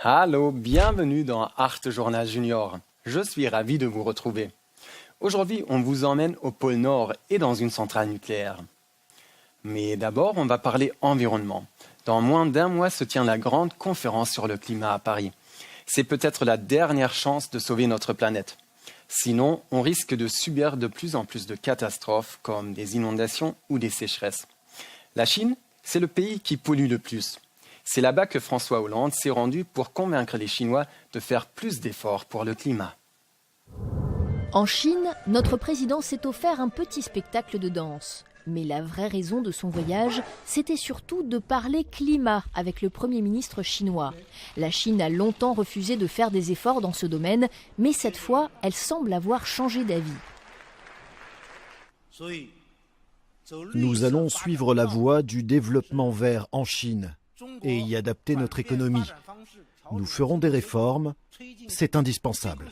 Allô, bienvenue dans Art Journal Junior. Je suis ravi de vous retrouver. Aujourd'hui, on vous emmène au pôle Nord et dans une centrale nucléaire. Mais d'abord, on va parler environnement. Dans moins d'un mois se tient la grande conférence sur le climat à Paris. C'est peut-être la dernière chance de sauver notre planète. Sinon, on risque de subir de plus en plus de catastrophes comme des inondations ou des sécheresses. La Chine, c'est le pays qui pollue le plus. C'est là-bas que François Hollande s'est rendu pour convaincre les Chinois de faire plus d'efforts pour le climat. En Chine, notre président s'est offert un petit spectacle de danse. Mais la vraie raison de son voyage, c'était surtout de parler climat avec le Premier ministre chinois. La Chine a longtemps refusé de faire des efforts dans ce domaine, mais cette fois, elle semble avoir changé d'avis. Nous allons suivre la voie du développement vert en Chine et y adapter notre économie. Nous ferons des réformes, c'est indispensable.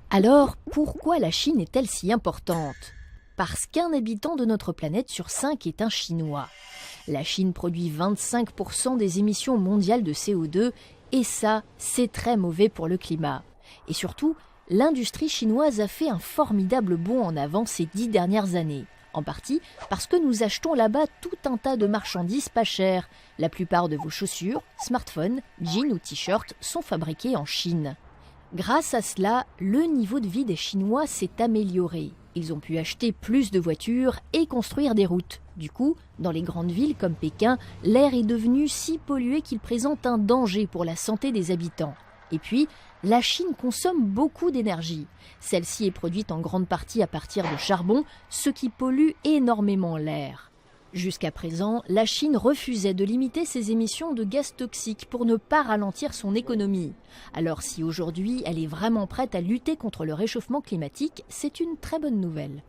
Alors, pourquoi la Chine est-elle si importante ? Parce qu'un habitant de notre planète sur 5 est un Chinois. La Chine produit 25% des émissions mondiales de CO2 et ça, c'est très mauvais pour le climat. Et surtout, l'industrie chinoise a fait un formidable bond en avant ces 10 dernières années. En partie parce que nous achetons là-bas tout un tas de marchandises pas chères. La plupart de vos chaussures, smartphones, jeans ou t-shirts sont fabriqués en Chine. Grâce à cela, le niveau de vie des Chinois s'est amélioré. Ils ont pu acheter plus de voitures et construire des routes. Du coup, dans les grandes villes comme Pékin, l'air est devenu si pollué qu'il présente un danger pour la santé des habitants. Et puis, la Chine consomme beaucoup d'énergie. Celle-ci est produite en grande partie à partir de charbon, ce qui pollue énormément l'air. Jusqu'à présent, la Chine refusait de limiter ses émissions de gaz toxiques pour ne pas ralentir son économie. Alors si aujourd'hui elle est vraiment prête à lutter contre le réchauffement climatique, c'est une très bonne nouvelle.